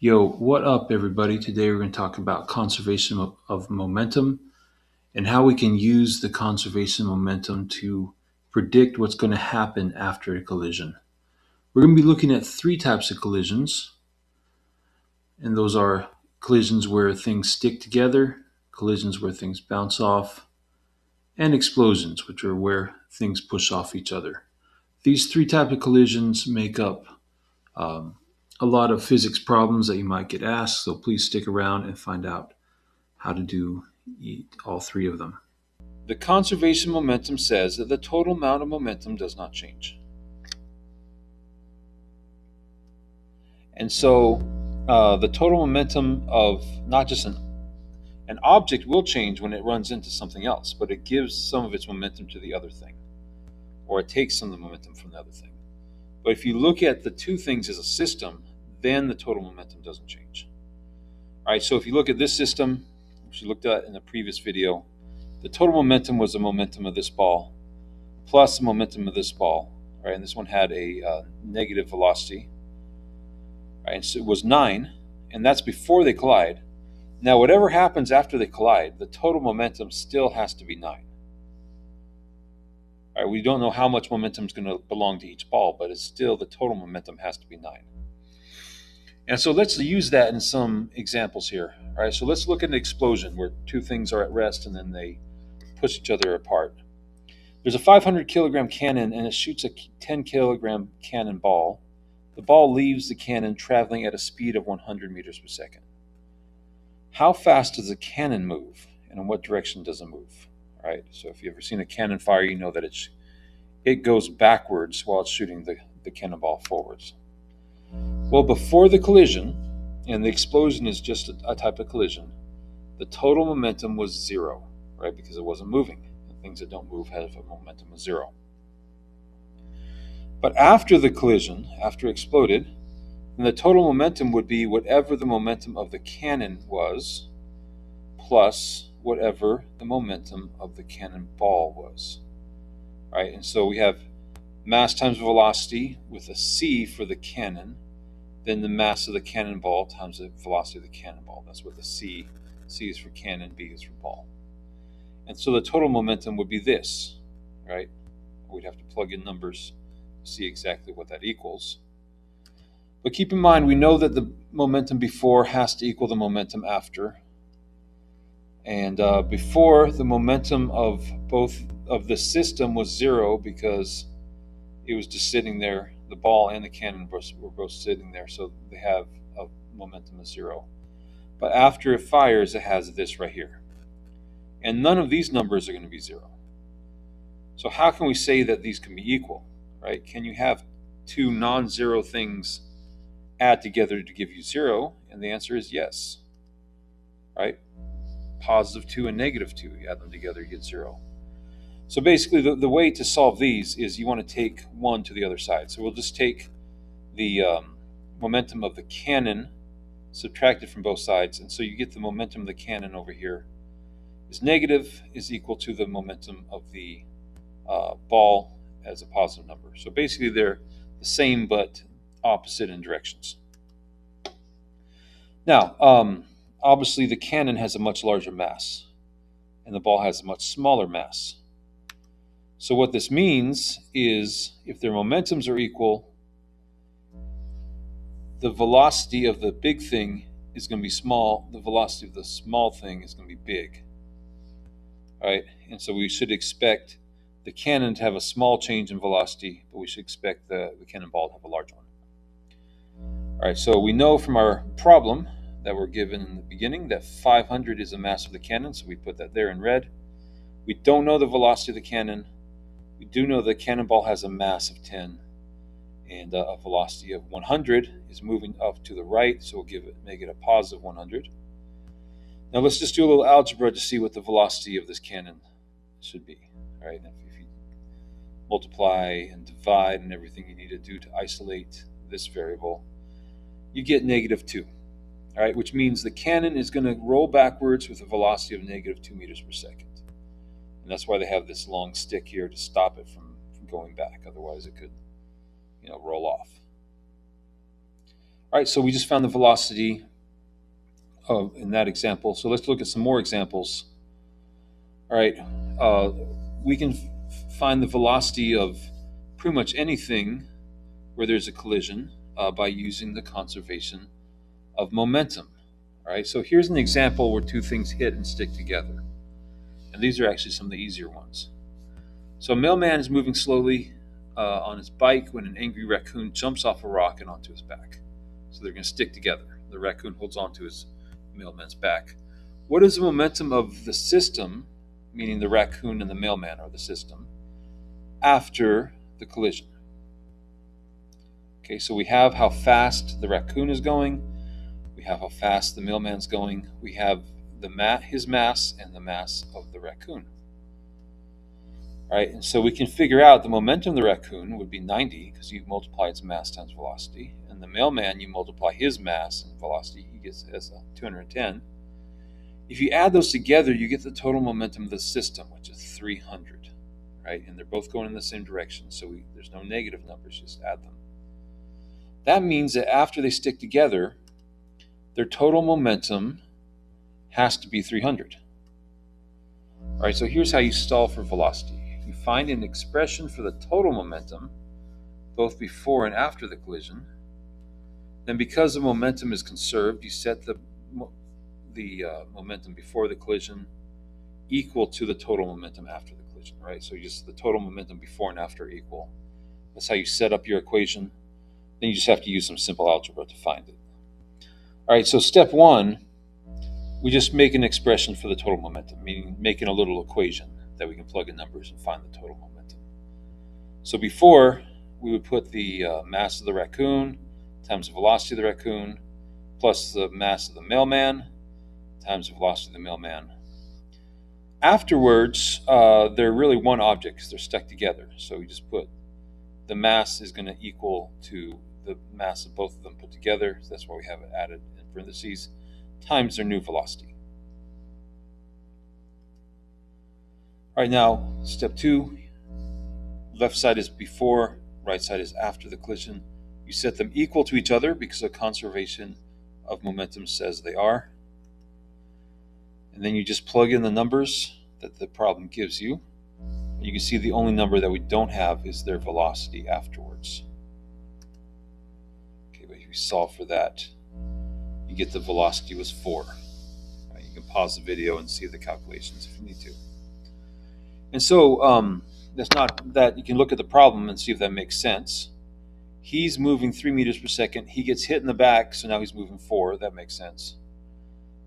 Yo, what up, everybody? Today we're going to talk about conservation of momentum and how we can use the conservation momentum to predict what's going to happen after a collision. We're going to be looking at three types of collisions, and those are collisions where things stick together, collisions where things bounce off, and explosions, which are where things push off each other. These three types of collisions make up um, a lot of physics problems that you might get asked, so please stick around and find out how to do all three of them. The conservation momentum says that the total amount of momentum does not change. And so the total momentum of not just an object will change when it runs into something else, but it gives some of its momentum to the other thing, or it takes some of the momentum from the other thing. But if you look at the two things as a system, then the total momentum doesn't change. All right, so if you look at this system, which we looked at in the previous video, the total momentum was the momentum of this ball plus the momentum of this ball, right? And this one had a negative velocity, right? And so it was 9, and that's before they collide. Now, whatever happens after they collide, the total momentum still has to be 9. All right, we don't know how much momentum is going to belong to each ball, but it's still the total momentum has to be 9. And so let's use that in some examples here. All right, so let's look at an explosion where two things are at rest and then they push each other apart. There's a 500 kilogram cannon and it shoots a 10 kilogram cannonball. The ball leaves the cannon traveling at a speed of 100 meters per second. How fast does the cannon move and in what direction does it move? All right, so if you've ever seen a cannon fire, you know that it goes backwards while it's shooting the cannonball forwards. Well, before the collision, and the explosion is just a type of collision, the total momentum was 0, right? Because it wasn't moving. And things that don't move have a momentum of 0. But after the collision, after it exploded, then the total momentum would be whatever the momentum of the cannon was plus whatever the momentum of the cannonball was, right? And so we have mass times velocity with a c for the cannon, then the mass of the cannonball times the velocity of the cannonball. That's what the C is for cannon, B is for ball. And so the total momentum would be this, right? We'd have to plug in numbers to see exactly what that equals. But keep in mind, we know that the momentum before has to equal the momentum after. And before, the momentum of both of the system was 0 because it was just sitting there. The ball and the cannon were both sitting there, so they have a momentum of 0. But after it fires, it has this right here. And none of these numbers are going to be 0. So how can we say that these can be equal, right? Can you have two non-zero things add together to give you 0? And the answer is yes, right? Positive 2 and negative 2, you add them together, you get 0. So basically, the way to solve these is you want to take one to the other side. So we'll just take the momentum of the cannon, subtract it from both sides, and so you get the momentum of the cannon over here is negative is equal to the momentum of the ball as a positive number. So basically, they're the same but opposite in directions. Now, obviously, the cannon has a much larger mass, and the ball has a much smaller mass. So what this means is if their momentums are equal, the velocity of the big thing is going to be small, the velocity of the small thing is going to be big. All right? And so we should expect the cannon to have a small change in velocity, but we should expect the cannonball to have a large one. All right, so we know from our problem that we're given in the beginning that 500 is the mass of the cannon, so we put that there in red. We don't know the velocity of the cannon. We do know the cannonball has a mass of 10 and a velocity of 100 is moving up to the right, so we'll make it a positive 100. Now let's just do a little algebra to see what the velocity of this cannon should be. All right, if you multiply and divide and everything you need to do to isolate this variable, you get negative 2. All right, which means the cannon is going to roll backwards with a velocity of negative 2 meters per second. And that's why they have this long stick here to stop it from going back. Otherwise, it could, roll off. All right, so we just found the velocity in that example. So let's look at some more examples. All right, we can find the velocity of pretty much anything where there's a collision by using the conservation of momentum. All right, so here's an example where two things hit and stick together. And these are actually some of the easier ones. So a mailman is moving slowly on his bike when an angry raccoon jumps off a rock and onto his back. So they're going to stick together. The raccoon holds onto his mailman's back. What is the momentum of the system, meaning the raccoon and the mailman are the system, after the collision? Okay, so we have how fast the raccoon is going. We have how fast the mailman's going. We have his mass and the mass of the raccoon. All right, and so we can figure out the momentum of the raccoon would be 90 because you multiply its mass times velocity. And the mailman, you multiply his mass and velocity, he gets as 210. If you add those together, you get the total momentum of the system, which is 300. Right, and they're both going in the same direction, so there's no negative numbers, just add them. That means that after they stick together, their total momentum has to be 300. All right, so here's how you solve for velocity. You find an expression for the total momentum, both before and after the collision. Then because the momentum is conserved, you set the momentum before the collision equal to the total momentum after the collision, right? So just the total momentum before and after equal. That's how you set up your equation. Then you just have to use some simple algebra to find it. All right, so step one, we just make an expression for the total momentum, meaning making a little equation that we can plug in numbers and find the total momentum. So before, we would put the mass of the raccoon times the velocity of the raccoon plus the mass of the mailman times the velocity of the mailman. Afterwards, they're really one object because they're stuck together. So we just put the mass is going to equal to the mass of both of them put together. So that's why we have it added in parentheses, times their new velocity. All right, now step two, left side is before, right side is after the collision. You set them equal to each other because the conservation of momentum says they are. And then you just plug in the numbers that the problem gives you. And you can see the only number that we don't have is their velocity afterwards. Okay, but if you solve for that, you get the velocity was 4. Right, you can pause the video and see the calculations if you need to. And so that's not that you can look at the problem and see if that makes sense. He's moving 3 meters per second. He gets hit in the back, so now he's moving 4. That makes sense.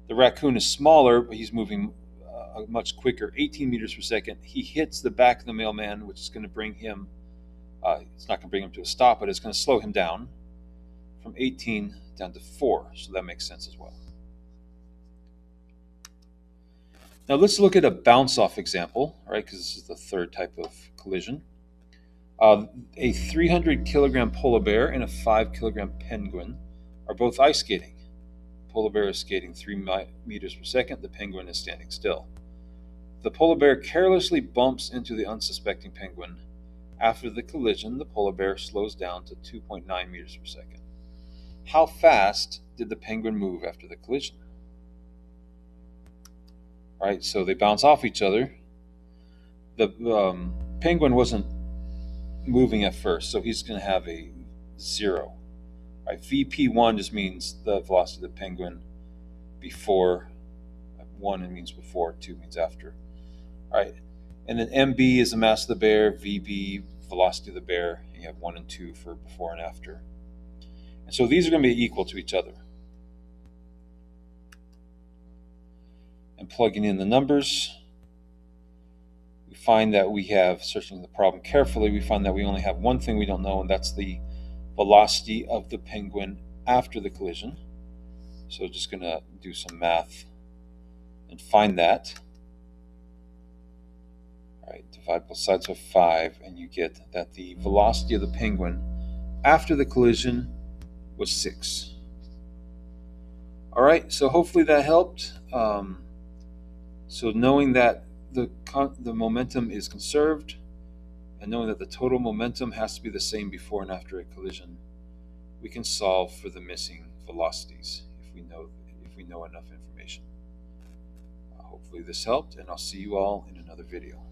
The raccoon is smaller, but he's moving much quicker, 18 meters per second. He hits the back of the mailman, which is going to bring him, it's not going to bring him to a stop, but it's going to slow him down from 18 down to 4. So that makes sense as well. Now let's look at a bounce-off example, right? Because this is the third type of collision. A 300 kilogram polar bear and a 5 kilogram penguin are both ice skating. The polar bear is skating 3 meters per second. The penguin is standing still. The polar bear carelessly bumps into the unsuspecting penguin. After the collision, the polar bear slows down to 2.9 meters per second. How fast did the penguin move after the collision? All right, so they bounce off each other. The penguin wasn't moving at first, so he's going to have a 0. Right, VP1 just means the velocity of the penguin before. 1 means before, 2 means after. All right, and then MB is the mass of the bear, VB, velocity of the bear. And you have 1 and 2 for before and after. And so these are going to be equal to each other. And plugging in the numbers, we find that we have, searching the problem carefully, we find that we only have one thing we don't know, and that's the velocity of the penguin after the collision. So just going to do some math and find that. All right, divide both sides by 5, and you get that the velocity of the penguin after the collision was 6. All right, so hopefully that helped. So knowing that the momentum is conserved, and knowing that the total momentum has to be the same before and after a collision, we can solve for the missing velocities if we know enough information. Hopefully this helped, and I'll see you all in another video.